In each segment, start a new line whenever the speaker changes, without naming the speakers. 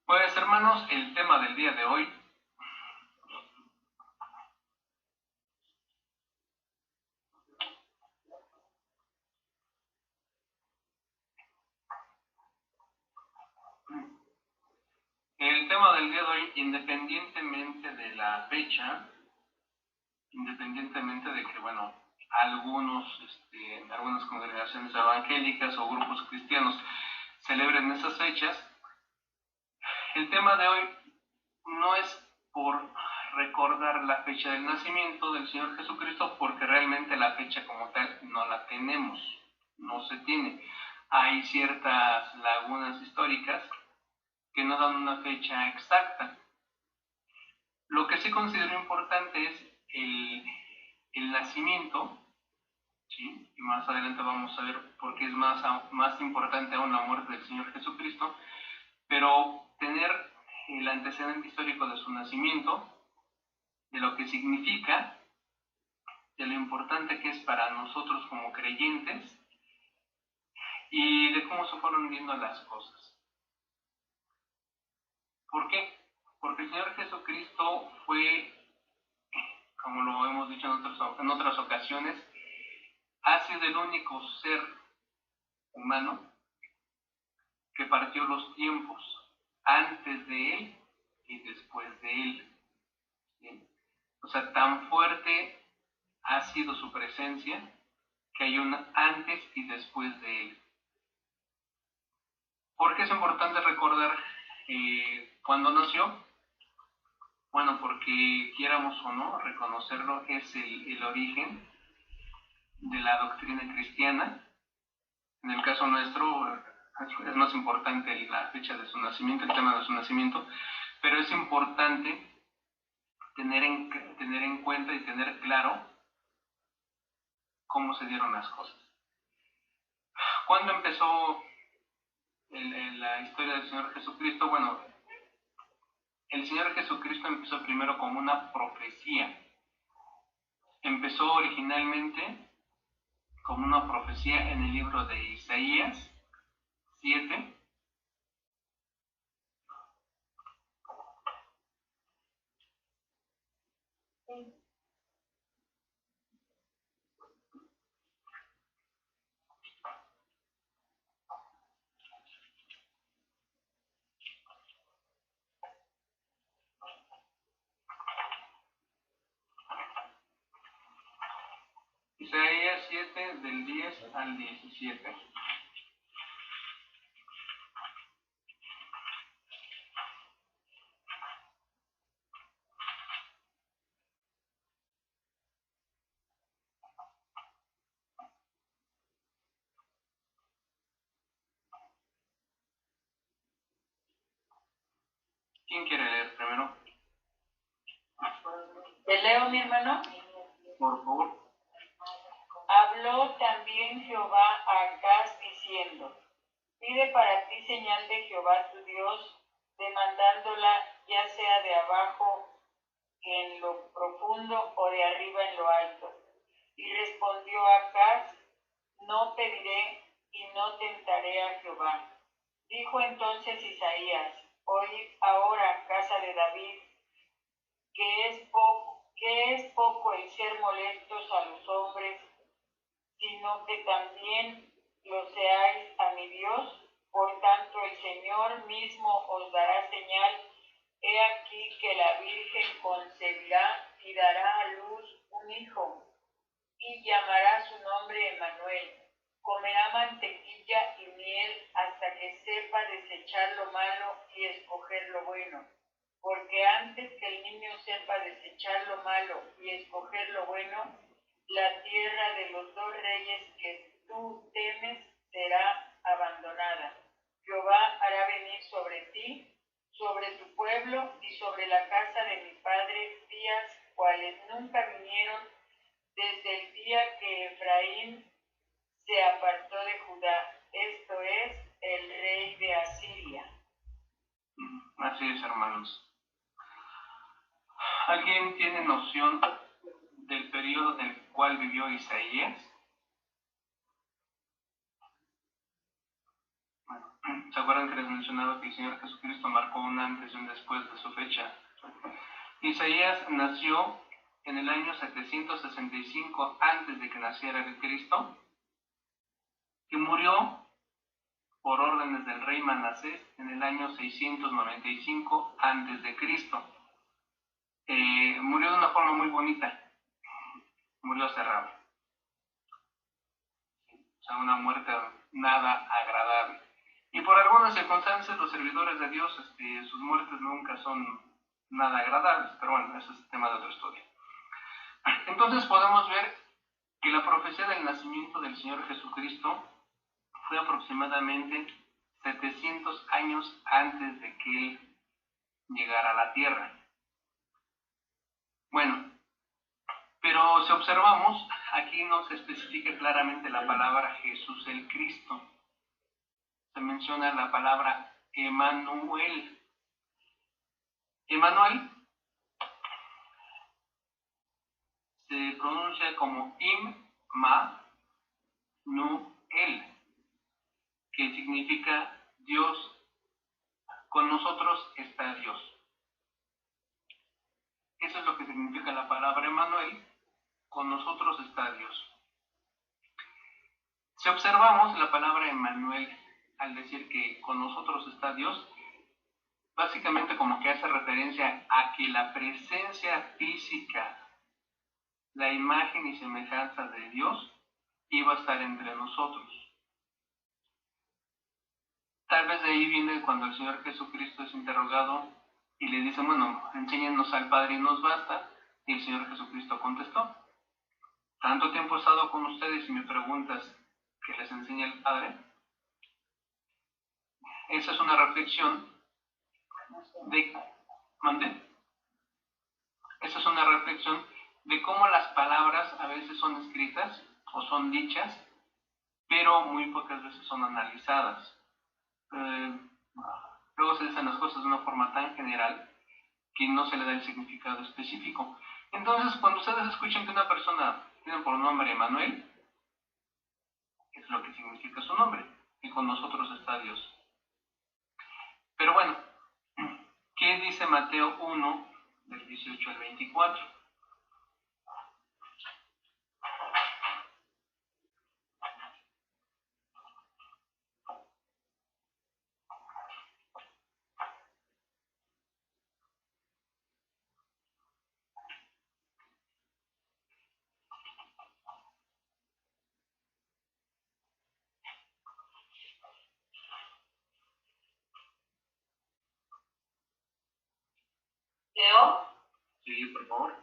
Pues hermanos, el tema del día de hoy, independientemente de la fecha, independientemente de que, bueno, algunas congregaciones evangélicas o grupos cristianos celebren esas fechas, el tema de hoy no es por recordar la fecha del nacimiento del Señor Jesucristo, porque realmente la fecha como tal no la tenemos, no se tiene. Hay ciertas lagunas históricas que no dan una fecha exacta. Lo que sí considero importante es el nacimiento, ¿sí? Y más adelante vamos a ver por qué es más importante aún la muerte del Señor Jesucristo, pero tener el antecedente histórico de su nacimiento, de lo que significa, de lo importante que es para nosotros como creyentes y de cómo se fueron viendo las cosas. ¿Por qué? Porque el Señor Jesucristo fue, como lo hemos dicho en otras ocasiones, ha sido el único ser humano que partió los tiempos antes de él y después de él. ¿Sí? O sea, tan fuerte ha sido su presencia que hay un antes y después de él. ¿Por qué es importante recordar cuándo nació? Bueno, porque quieramos o no, reconocerlo es el origen de la doctrina cristiana. En el caso nuestro es más importante la fecha de su nacimiento, el tema de su nacimiento, pero es importante tener en cuenta y tener claro cómo se dieron las cosas. ¿Cuándo empezó la historia del Señor Jesucristo? Bueno, el Señor Jesucristo empezó primero como una profecía. Empezó originalmente como una profecía en el libro de Isaías 7. Isaías 7 del 10 al 17. ¿Quién quiere leer primero?
¿Te leo, mi hermano?
Por favor.
Habló también Jehová a Acaz diciendo: pide para ti señal de Jehová tu Dios, demandándola ya sea de abajo en lo profundo o de arriba en lo alto. Y respondió Acaz: no pediré y no tentaré a Jehová. Dijo entonces Isaías: oíd ahora, casa de David, que es poco el ser molestos a los hombres, sino que también lo seáis a mi Dios. Por tanto, el Señor mismo os dará señal. He aquí que la Virgen concebirá y dará a luz un hijo, y llamará su nombre Emmanuel. Comerá mantequilla y miel hasta que sepa desechar lo malo y escoger lo bueno. Porque antes que el niño sepa desechar lo malo y escoger lo bueno, la tierra de los dos reyes que tú temes será abandonada. Jehová hará venir sobre ti, sobre tu pueblo y sobre la casa de mi padre días cuales nunca vinieron desde el día que Efraín se apartó de Judá, esto es, el rey de Asiria.
Así es, hermanos. ¿Alguien tiene noción del periodo en el cual vivió Isaías? Bueno, ¿Se acuerdan que les mencionaba que el Señor Jesucristo marcó un antes y un después de su fecha? Isaías nació en el año 765 antes de que naciera el Cristo y murió por órdenes del rey Manasés en el año 695 antes de Cristo. Murió de una forma muy bonita, murió cerrado. O sea, una muerte nada agradable. Y por algunas circunstancias los servidores de Dios, sus muertes nunca son nada agradables, pero bueno, ese es tema de otro estudio. Entonces podemos ver que la profecía del nacimiento del Señor Jesucristo fue aproximadamente 700 años antes de que Él llegara a la tierra. Bueno, pero si observamos, aquí no se especifica claramente la palabra Jesús el Cristo. Se menciona la palabra Emanuel. Emanuel se pronuncia como Im-ma-nu-el, que significa Dios. Con nosotros está Dios. Eso es lo que significa la palabra Emanuel. Con nosotros está Dios. Si observamos la palabra Emanuel al decir que con nosotros está Dios, básicamente como que hace referencia a que la presencia física, la imagen y semejanza de Dios iba a estar entre nosotros. Tal vez de ahí viene cuando el Señor Jesucristo es interrogado y le dice, bueno, enséñanos al Padre y nos basta. Y el Señor Jesucristo contestó, tanto tiempo he estado con ustedes y me preguntas que les enseñe el Padre. Esa es una reflexión Esa es una reflexión de cómo las palabras a veces son escritas o son dichas, pero muy pocas veces son analizadas. Luego se dicen las cosas de una forma tan general que no se le da el significado específico. Entonces, cuando ustedes escuchan que una persona tiene por nombre Emanuel, es lo que significa su nombre, y con nosotros está Dios. Pero bueno, ¿qué dice Mateo 1, del 18 al 24?
¿Leo?
Sí, por favor.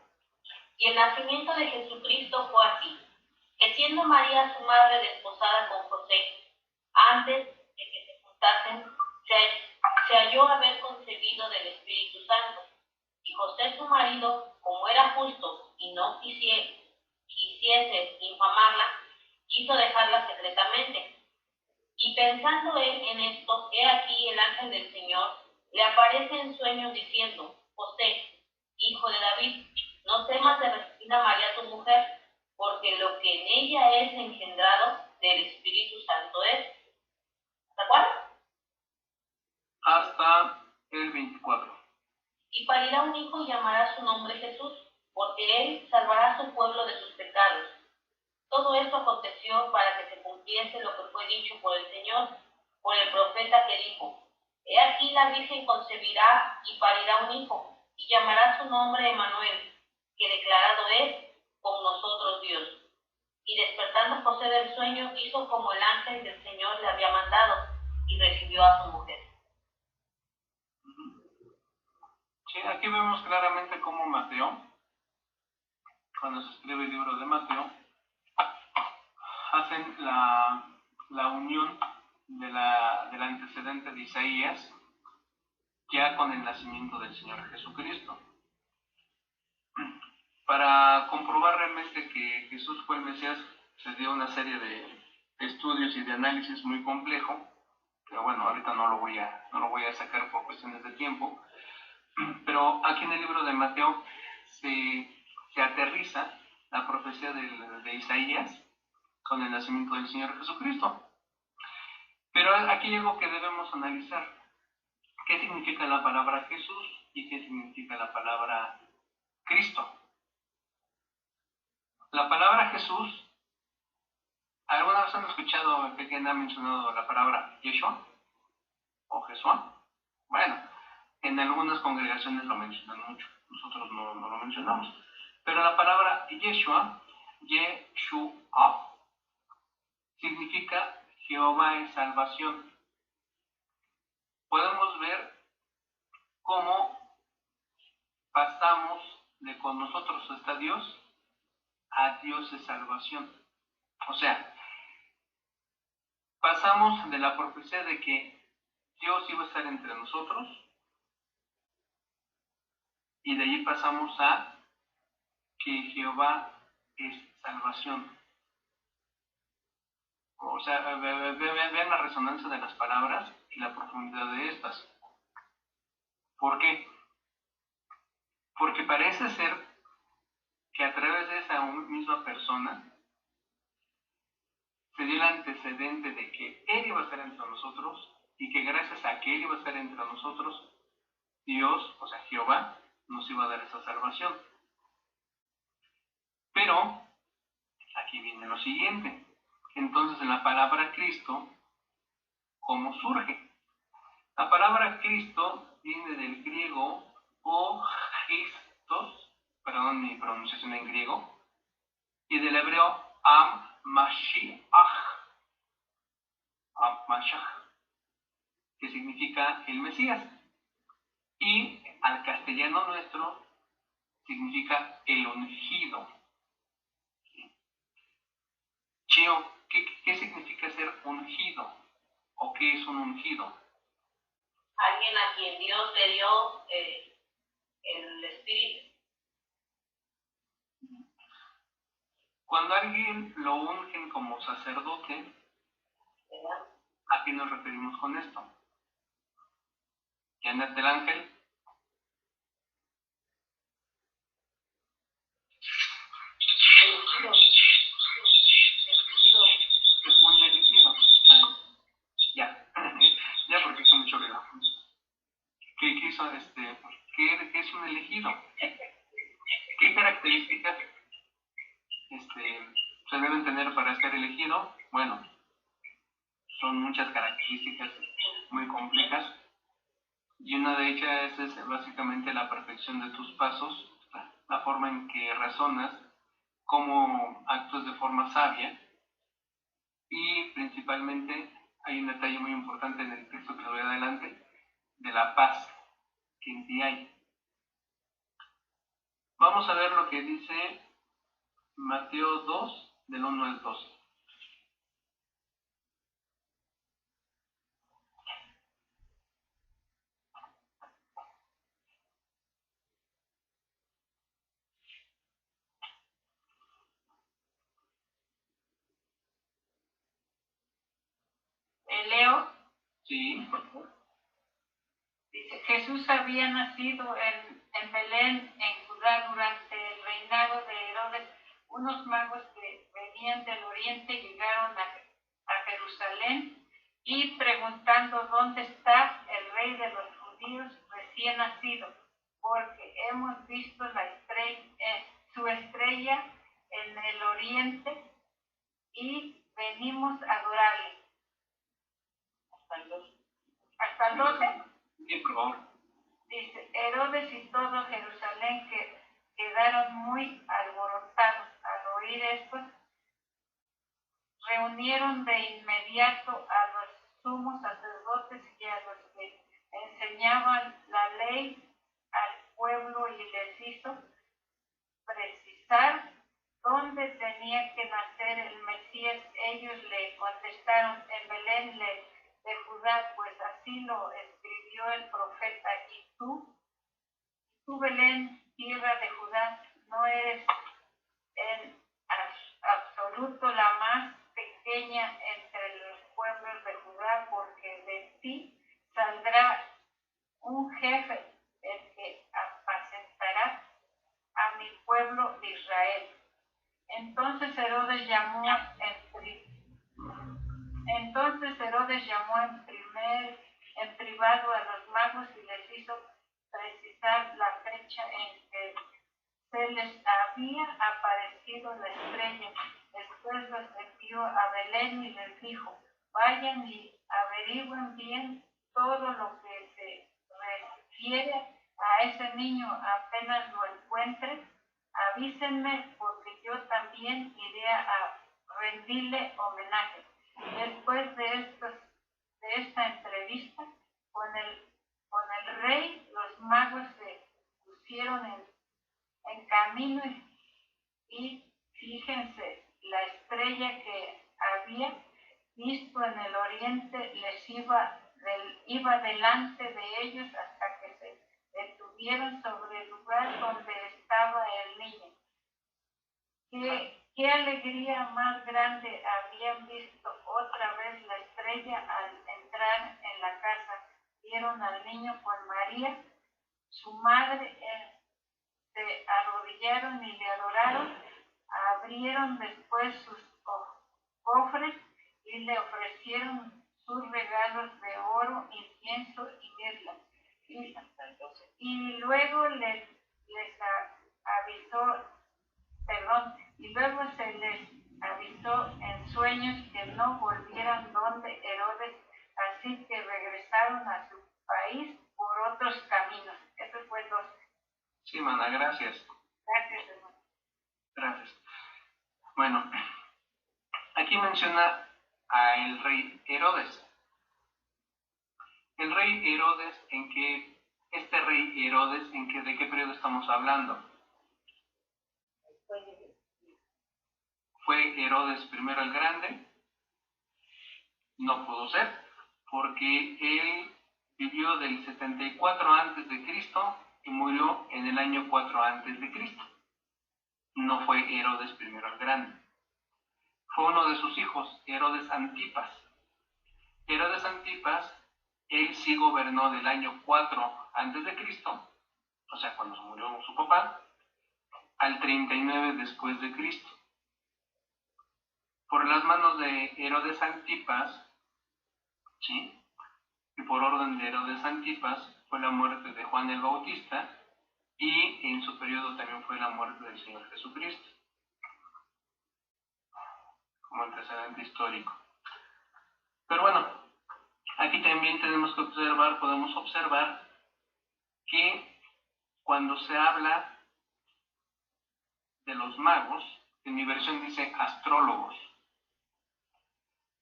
Y el nacimiento de Jesucristo fue así, que siendo María su madre desposada con José, antes de que se juntasen, se halló haber concebido del Espíritu Santo. Y José su marido, como era justo y no quisiese infamarla, quiso dejarla secretamente. Y pensando él en esto, he aquí el ángel del Señor le aparece en sueños diciendo, José, hijo de David, no temas de recibir a María tu mujer, porque lo que en ella es engendrado del Espíritu Santo es. ¿Hasta cuál?
Hasta el 24.
Y parirá un hijo y llamará su nombre Jesús, porque él salvará a su pueblo de sus pecados. Todo esto aconteció para que se cumpliese lo que fue dicho por el Señor, por el profeta que dijo, he aquí la Virgen concebirá y parirá un hijo, y llamará su nombre Emanuel, que declarado es, con nosotros Dios. Y despertando José del sueño, hizo como el ángel del Señor le había mandado, y recibió a su mujer.
Sí, aquí vemos claramente cómo Mateo, cuando se escribe el libro de Mateo, hacen la unión del antecedente de Isaías ya con el nacimiento del Señor Jesucristo. Para comprobar realmente que Jesús fue el Mesías, se dio una serie de estudios y de análisis muy complejo, pero bueno, ahorita no lo voy a sacar por cuestiones de tiempo. Pero aquí en el libro de Mateo se aterriza la profecía de Isaías con el nacimiento del Señor Jesucristo. Pero aquí hay algo que debemos analizar. ¿Qué significa la palabra Jesús y qué significa la palabra Cristo? La palabra Jesús, ¿alguna vez han escuchado que alguien ha mencionado la palabra Yeshua o Jesús? Bueno, en algunas congregaciones lo mencionan mucho, nosotros no lo mencionamos. Pero la palabra Yeshua, Yeshua, significa Jehová es salvación. Podemos ver cómo pasamos de con nosotros está Dios a Dios es salvación. O sea, pasamos de la profecía de que Dios iba a estar entre nosotros y de allí pasamos a que Jehová es salvación. O sea, vean la resonancia de las palabras y la profundidad de estas. ¿Por qué? Porque parece ser que a través de esa misma persona se dio el antecedente de que Él iba a estar entre nosotros y que gracias a que Él iba a estar entre nosotros, Dios, o sea, Jehová, nos iba a dar esa salvación. Pero aquí viene lo siguiente. Entonces, en la palabra Cristo, ¿cómo surge? La palabra Cristo viene del griego o Christos, perdón mi pronunciación en griego, y del hebreo Mashiach, que significa el Mesías, y al castellano nuestro significa el ungido. Chio, ¿qué significa ser ungido? ¿O qué es un ungido?
Alguien a quien Dios le dio el Espíritu.
Cuando a alguien lo ungen como sacerdote,
¿Verdad?
¿a qué nos referimos con esto? Janet del Ángel. Es muy elegido. Ya, ya porque hizo mucho ruido. ¿Qué hizo ¿qué es un elegido? ¿Qué características se deben tener para ser elegido? Bueno, son muchas características muy complejas y una de ellas es básicamente la perfección de tus pasos, la forma en que razonas, cómo actúas de forma sabia y principalmente hay un detalle muy importante en el texto que les voy adelante, de la paz que en ti hay. Vamos a ver lo que dice Mateo 2, del 1 al 2.
Leo.
Sí, por favor.
Dice, Jesús había nacido en Belén, en Judá, durante el reinado de Herodes. Unos magos que venían del oriente llegaron a Jerusalén y preguntando dónde está el rey de los judíos recién nacido, porque hemos visto su estrella en el oriente y venimos a adorarle. Hasta el 12.
Sí, por favor.
Dice, Herodes y todo Jerusalén que quedaron muy alborotados al oír esto, reunieron de inmediato a los sumos sacerdotes y a los que enseñaban la ley al pueblo y les hizo precisar dónde tenía que nacer el Mesías. Ellos le contestaron, en Belén de Judá, pues así lo escribió el profeta. Y tú Belén, tierra de Judá, no eres en absoluto la más pequeña entre los pueblos de Judá, porque de ti saldrá un jefe, el que apacentará a mi pueblo de Israel. Entonces Herodes llamó en Entonces Herodes llamó en privado a los magos y les hizo precisar la fecha en que se les había aparecido la estrella. Después los envió a Belén y les dijo: vayan y averigüen bien todo lo que se refiere a ese niño. Apenas lo encuentren, avísenme, porque yo también iré a rendirle homenaje. Después de esta entrevista con el rey, los magos se pusieron en camino y fíjense, la estrella que había visto en el oriente les iba delante de ellos hasta que se detuvieron sobre el lugar donde estaba el niño. Qué alegría más grande habían visto otra vez la estrella al entrar en la casa. Vieron al niño con María, su madre, se arrodillaron y le adoraron. Abrieron después sus cofres y le ofrecieron sus regalos de oro, incienso y mirra. Y luego se les avisó en sueños que no volvieran donde Herodes, así que regresaron a su país por otros caminos. Eso fue 12.
Sí, mana, gracias.
Gracias, hermano.
Gracias. Bueno, aquí menciona a el rey Herodes. El rey Herodes, ¿de qué periodo estamos hablando? ¿Fue Herodes primero el Grande? No pudo ser, porque él vivió del 74 antes de Cristo y murió en el año 4 antes de Cristo. No fue Herodes primero el Grande. Fue uno de sus hijos, Herodes Antipas. Herodes Antipas, él sí gobernó del año 4 antes de Cristo, o sea, cuando murió su papá, al 39 después de Cristo. Por las manos de Herodes Antipas, ¿sí?, y por orden de Herodes Antipas, fue la muerte de Juan el Bautista, y en su periodo también fue la muerte del Señor Jesucristo, como antecedente histórico. Pero bueno, aquí también podemos observar que cuando se habla de los magos, en mi versión dice astrólogos.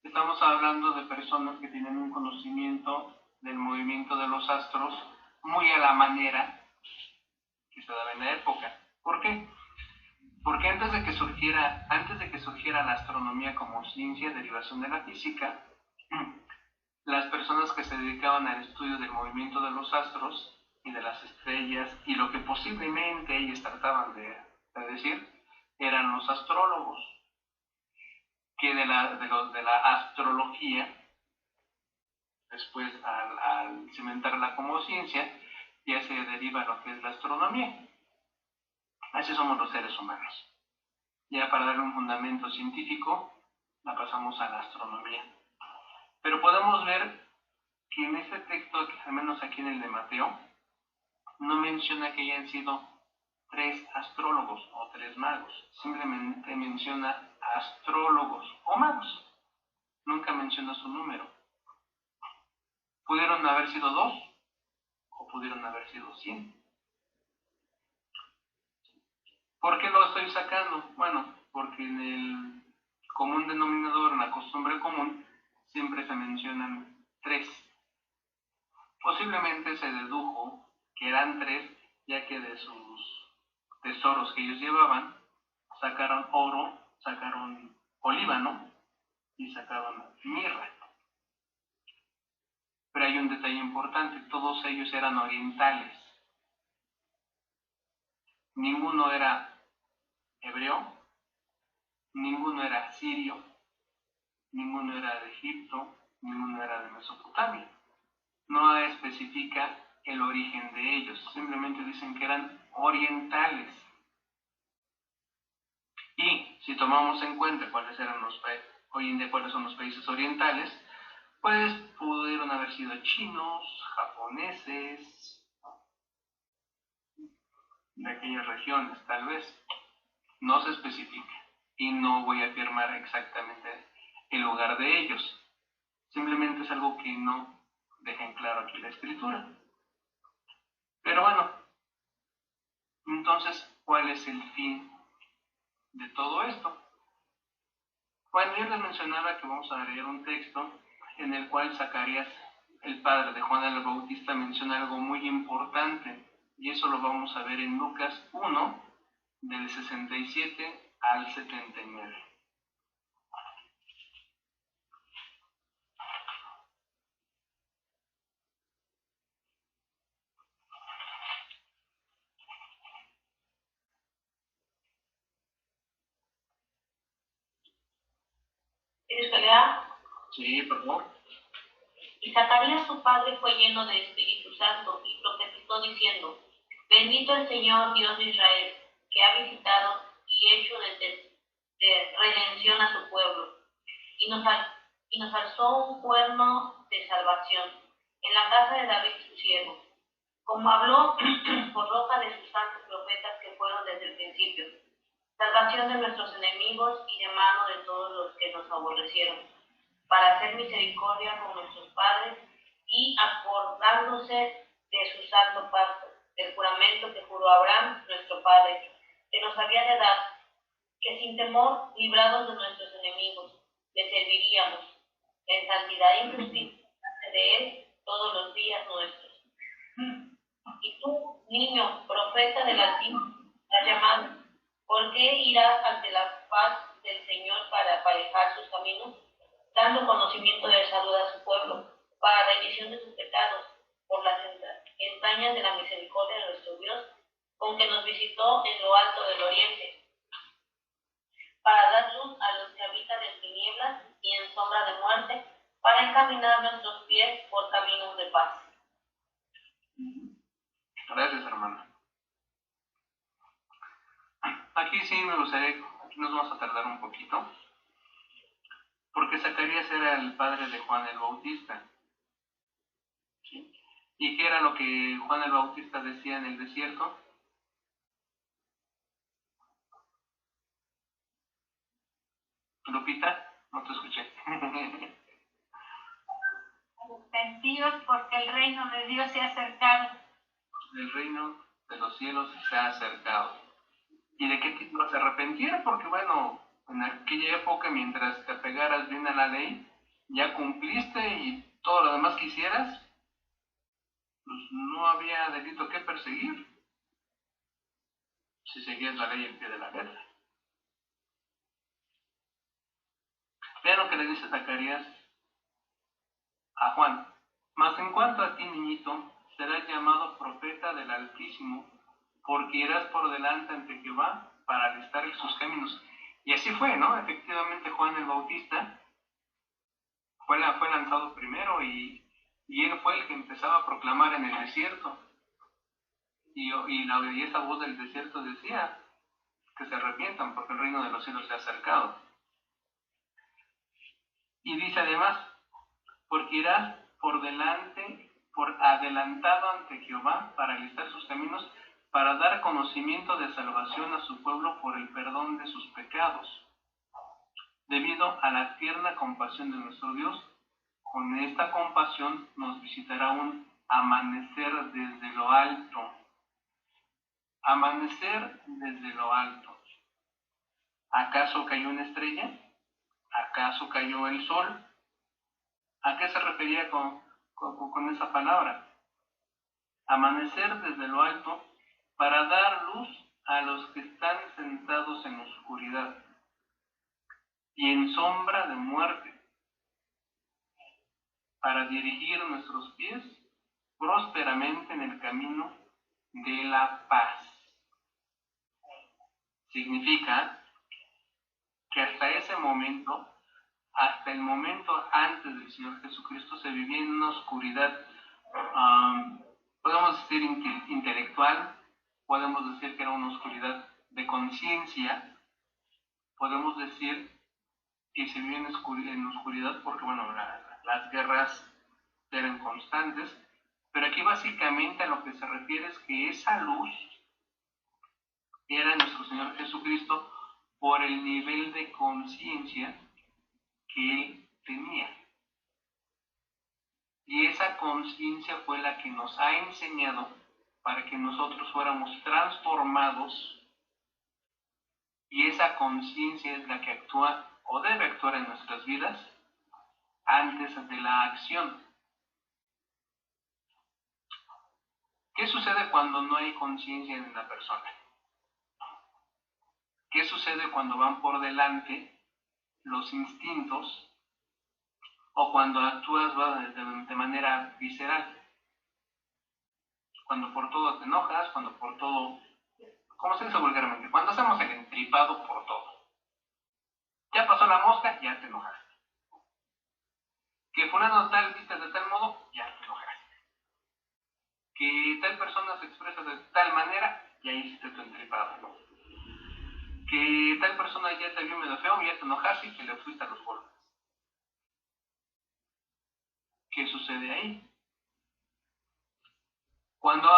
Estamos hablando de personas que tienen un conocimiento del movimiento de los astros muy a la manera que se daba en la época. ¿Por qué? Porque antes de que surgiera la astronomía como ciencia, derivación de la física, las personas que se dedicaban al estudio del movimiento de los astros y de las estrellas y lo que posiblemente ellos trataban de decir, eran los astrólogos, que de la astrología, después al cimentarla como ciencia, ya se deriva lo que es la astronomía. Así somos los seres humanos. Ya para darle un fundamento científico, la pasamos a la astronomía. Pero podemos ver que en este texto, al menos aquí en el de Mateo, no menciona que hayan sido 3 astrólogos o 3 magos. Simplemente menciona astrólogos o magos. Nunca menciona su número. Pudieron haber sido 2 o pudieron haber sido 100. ¿Por qué lo estoy sacando? Bueno, porque en el común denominador, en la costumbre común, siempre se mencionan 3. Posiblemente se dedujo que eran 3, ya que de sus tesoros que ellos llevaban, sacaron oro, sacaron olíbano y sacaron mirra. Pero hay un detalle importante, todos ellos eran orientales. Ninguno era hebreo, ninguno era sirio, ninguno era de Egipto, ninguno era de Mesopotamia. No especifica el origen de ellos, simplemente dicen que eran orientales. Y si tomamos en cuenta cuáles son los países orientales, Pues pudieron haber sido chinos, japoneses, de aquellas regiones, tal vez. No se especifica y no voy a afirmar exactamente el lugar de ellos. Simplemente es algo que no deja en claro aquí la escritura. Pero bueno, entonces, ¿cuál es el fin de todo esto? Bueno, yo les mencionaba que vamos a leer un texto en el cual Zacarías, el padre de Juan el Bautista, menciona algo muy importante, y eso lo vamos a ver en Lucas 1, del 67 al 79.
¿Quieres que lea?
Sí, por favor.
Y Zacarías su padre fue lleno de Espíritu Santo y profetizó diciendo: Bendito el Señor Dios de Israel, que ha visitado y hecho de redención a su pueblo, y nos alzó un cuerno de salvación en la casa de David su siervo, como habló por boca de sus santos profetas que fueron desde el principio, salvación de nuestros enemigos y de mano de todos los que nos aborrecieron, para hacer misericordia con nuestros padres y acordándose de su santo pacto, del juramento que juró Abraham, nuestro padre, que nos había de dar, que sin temor, librados de nuestros enemigos, le serviríamos en santidad y justicia de él todos los días nuestros. Y tú, niño, profeta del Altísimo, has llamado, ¿por qué irás ante la faz del Señor para aparejar sus caminos, dando conocimiento de salud a su pueblo, para remisión de sus pecados, por las entrañas de la misericordia de nuestro Dios, con que nos visitó en lo alto del oriente, para dar luz a los que habitan en tinieblas y en sombra de muerte, para encaminar nuestros pies por caminos de paz?
Gracias, hermana. Aquí sí me gustaría, aquí nos vamos a tardar un poquito, porque Zacarías era el padre de Juan el Bautista. ¿Sí? ¿Y qué era lo que Juan el Bautista decía en el desierto? Lupita, no te escuché.
Arrepentidos porque el reino de Dios se ha acercado.
El reino de los cielos se ha acercado. ¿Y de qué título se arrepentieron? Porque bueno, en aquella época, mientras te apegaras bien a la ley, ya cumpliste y todo lo demás que hicieras, pues no había delito que perseguir si seguías la ley al pie de la letra. Vean lo que le dice Zacarías a Juan: mas en cuanto a ti, niñito, serás llamado profeta del Altísimo, porque irás por delante ante Jehová para alistar sus caminos. Y así fue, ¿no? Efectivamente, Juan el Bautista fue lanzado primero y él fue el que empezaba a proclamar en el desierto. Y esa voz del desierto decía que se arrepientan porque el reino de los cielos se ha acercado. Y dice además: porque irás por delante, por adelantado ante Jehová para alistar sus caminos, para dar conocimiento de salvación a su pueblo por el perdón de sus pecados. Debido a la tierna compasión de nuestro Dios, con esta compasión nos visitará un amanecer desde lo alto. Amanecer desde lo alto. ¿Acaso cayó una estrella? ¿Acaso cayó el sol? ¿A qué se refería con esa palabra? Amanecer desde lo alto para dar luz a los que están sentados en oscuridad y en sombra de muerte, para dirigir nuestros pies prósperamente en el camino de la paz. Significa que hasta ese momento, hasta el momento antes del Señor Jesucristo, se vivía en una oscuridad, podemos decir intelectual, podemos decir que era una oscuridad de conciencia, podemos decir que se vivía en oscuridad porque, bueno, las guerras eran constantes, pero aquí básicamente a lo que se refiere es que esa luz era nuestro Señor Jesucristo por el nivel de conciencia que Él tenía. Y esa conciencia fue la que nos ha enseñado para que nosotros fuéramos transformados, y esa conciencia es la que actúa o debe actuar en nuestras vidas antes de la acción. ¿Qué sucede cuando no hay conciencia en la persona? ¿Qué sucede cuando van por delante los instintos o cuando actúas de manera visceral? Cuando por todo te enojas, cuando por todo, ¿cómo se dice vulgarmente? Cuando hacemos el entripado por todo. Ya pasó la mosca, ya te enojaste. Que fulano tal viste de tal modo, ya te enojaste. Que tal persona se expresa de tal manera, ya hiciste tu entripado. Que tal persona ya te vio medio feo, ya te enojaste y que le fuiste a los golpes. ¿Qué sucede ahí? Cuando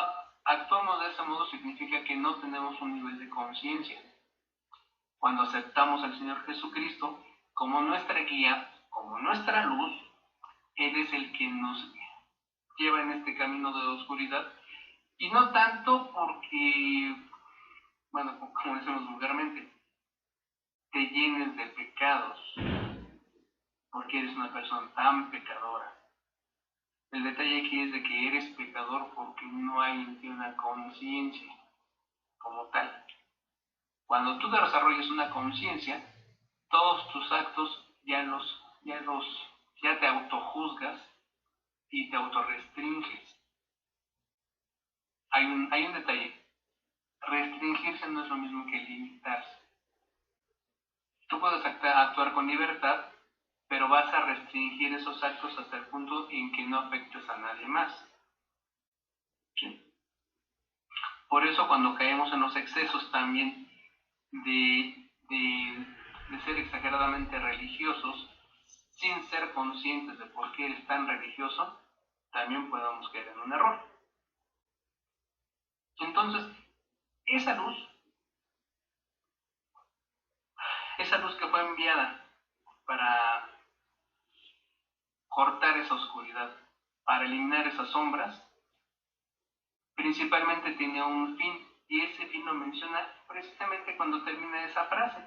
actuamos de ese modo significa que no tenemos un nivel de conciencia. Cuando aceptamos al Señor Jesucristo como nuestra guía, como nuestra luz, Él es el que nos lleva en este camino de la oscuridad, y no tanto porque, bueno, como decimos vulgarmente, te llenes de pecados, porque eres una persona tan pecadora. El detalle aquí es de que eres pecador porque no hay en ti una conciencia como tal. Cuando tú desarrollas una conciencia, todos tus actos ya te autojuzgas y te autorrestringes. Hay un detalle. Restringirse no es lo mismo que limitarse. Tú puedes actuar con libertad, pero vas a restringir esos actos hasta el punto en que no afectes a nadie más. ¿Sí? Por eso cuando caemos en los excesos también de ser exageradamente religiosos, sin ser conscientes de por qué eres tan religioso, también podemos caer en un error. Entonces, esa luz que fue enviada para cortar esa oscuridad, para eliminar esas sombras, principalmente tenía un fin, y ese fin lo menciona precisamente cuando termina esa frase: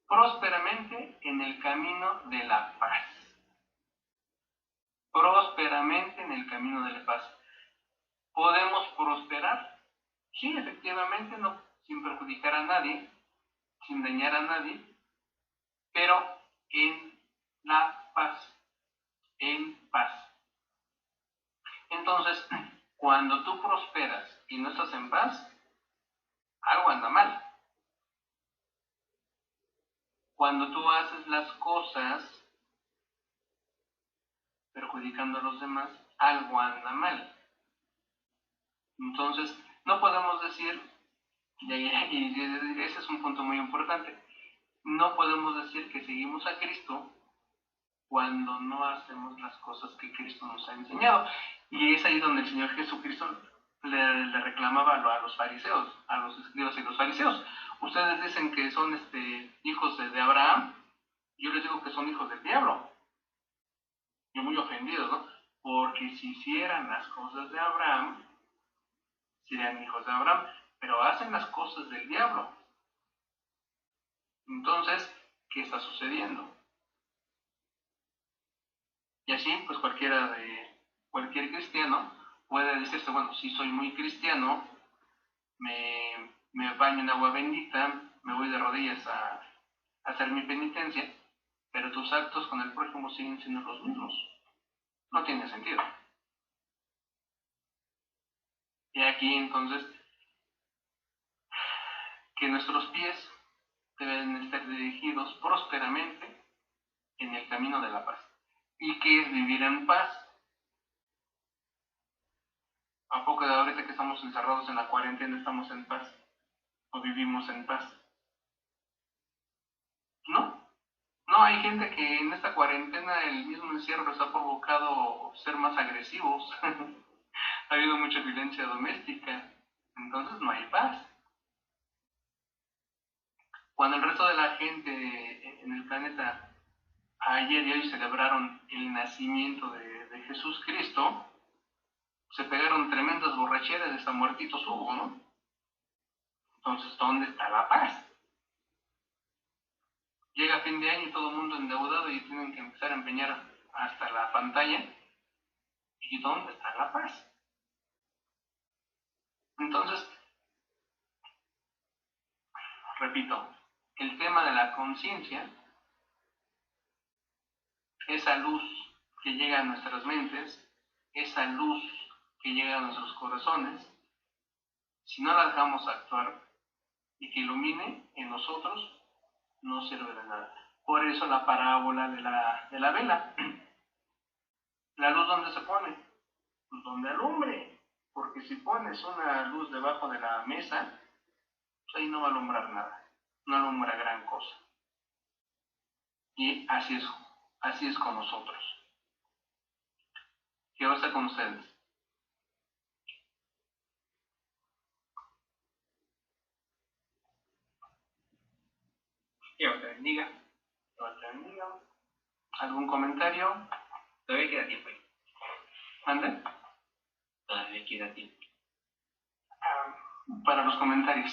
prósperamente en el camino de la paz. Prósperamente en el camino de la paz. ¿Podemos prosperar? Sí, efectivamente, no, sin perjudicar a nadie, sin dañar a nadie, pero en la paz, en paz. Entonces, cuando tú prosperas y no estás en paz, algo anda mal. Cuando tú haces las cosas perjudicando a los demás, algo anda mal. Entonces, no podemos decir, y ese es un punto muy importante, no podemos decir que seguimos a Cristo cuando no hacemos las cosas que Cristo nos ha enseñado. Y es ahí donde el Señor Jesucristo le reclamaba a los fariseos, a los escribas y los fariseos. Ustedes dicen que son hijos de Abraham, yo les digo que son hijos del diablo. Yo muy ofendido, ¿no? Porque si hicieran las cosas de Abraham, serían hijos de Abraham, pero hacen las cosas del diablo. Entonces, ¿qué está sucediendo? Y así, pues cualquier cristiano puede decirse, bueno, sí soy muy cristiano, me baño en agua bendita, me voy de rodillas a hacer mi penitencia, pero tus actos con el prójimo siguen siendo los mismos. No tiene sentido. Y aquí entonces, que nuestros pies deben estar dirigidos prósperamente en el camino de la paz. ¿Y qué es vivir en paz? ¿A poco de ahorita que estamos encerrados en la cuarentena estamos en paz? ¿O vivimos en paz? No, No, hay gente que en esta cuarentena el mismo encierro les ha provocado ser más agresivos. Ha habido mucha violencia doméstica, entonces no hay paz. Cuando el resto de la gente en el planeta ayer y hoy celebraron el nacimiento de Jesús Cristo, se pegaron tremendas borracheras, hasta muertitos hubo, ¿no? Entonces, ¿dónde está la paz? Llega fin de año y todo el mundo endeudado y tienen que empezar a empeñar hasta la pantalla. ¿Y dónde está la paz? Entonces, repito, el tema de la conciencia, esa luz que llega a nuestras mentes, esa luz que llega a nuestros corazones, si no la dejamos actuar y que ilumine en nosotros, no sirve de nada. Por eso la parábola de la vela. ¿La luz dónde se pone? Pues donde alumbre. Porque si pones una luz debajo de la mesa, pues ahí no va a alumbrar nada. No alumbra gran cosa. Y así es con nosotros. ¿Qué va a estar con ustedes?
Dios te bendiga.
Dios te bendiga. ¿Algún comentario?
Todavía queda tiempo.
¿Mande?
Todavía queda tiempo.
Para los comentarios.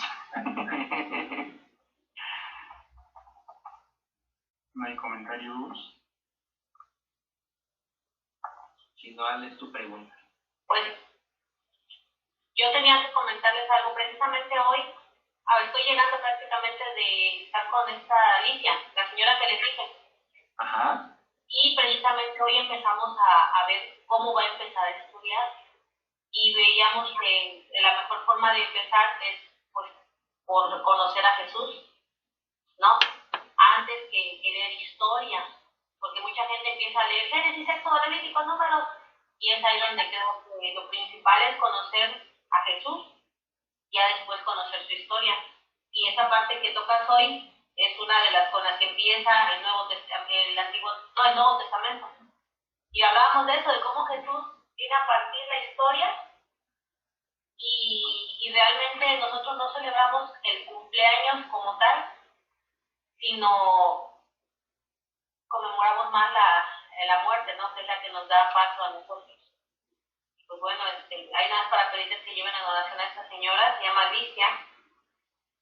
¿No hay comentarios?
Si no, hazles tu pregunta.
Pues yo tenía que comentarles algo precisamente hoy. Estoy llegando prácticamente de estar con esta Alicia, la señora que les dije.
Ajá.
Y precisamente hoy empezamos a ver cómo va a empezar a estudiar. Y veíamos que la mejor forma de empezar es pues, por conocer a Jesús, ¿no? Antes que leer historia. Porque mucha gente empieza a leer Génesis, Éxodo, Levítico, Números. Y es ahí donde creo que lo principal es conocer a Jesús, ya después conocer su historia. Y esa parte que tocas hoy es una de las con las que empieza el Nuevo Testamento. Y hablábamos de eso, de cómo Jesús viene a partir la historia y realmente nosotros no celebramos el cumpleaños como tal, sino conmemoramos más la muerte, ¿no? Que es la que nos da paso a nosotros. Pues bueno, hay nada para pedirles que lleven en oración a esta señora, se llama Alicia,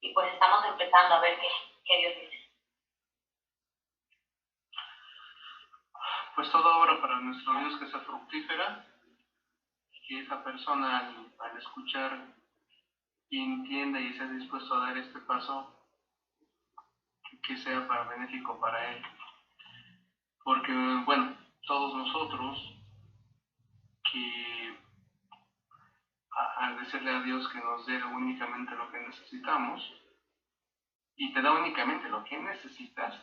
y pues estamos empezando a ver qué Dios dice.
Pues toda obra para nuestro Dios que sea fructífera, que esa persona al escuchar y entienda y esté dispuesto a dar este paso, que sea para benéfico para él. Porque, bueno, todos nosotros que al decirle a Dios que nos dé únicamente lo que necesitamos, y te da únicamente lo que necesitas,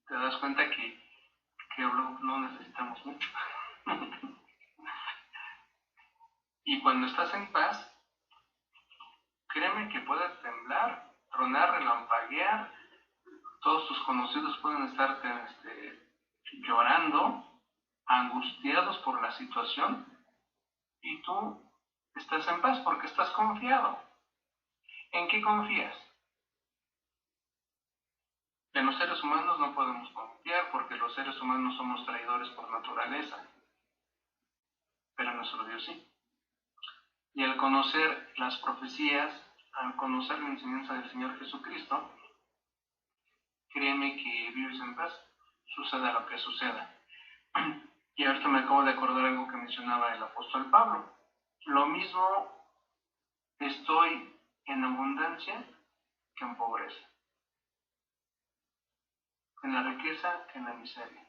te das cuenta que no necesitamos mucho. Y cuando estás en paz, créeme que puedes temblar, tronar, relampaguear, todos tus conocidos pueden estar llorando, angustiados por la situación, y tú estás en paz porque estás confiado. ¿En qué confías? En los seres humanos no podemos confiar porque los seres humanos somos traidores por naturaleza, pero nuestro Dios sí. Y al conocer las profecías, al conocer la enseñanza del Señor Jesucristo, créeme que vives en paz, suceda lo que suceda. Y ahorita me acabo de acordar algo que mencionaba el apóstol Pablo. Lo mismo estoy en abundancia que en pobreza, en la riqueza que en la miseria.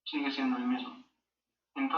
Sigue siendo el mismo. Entonces,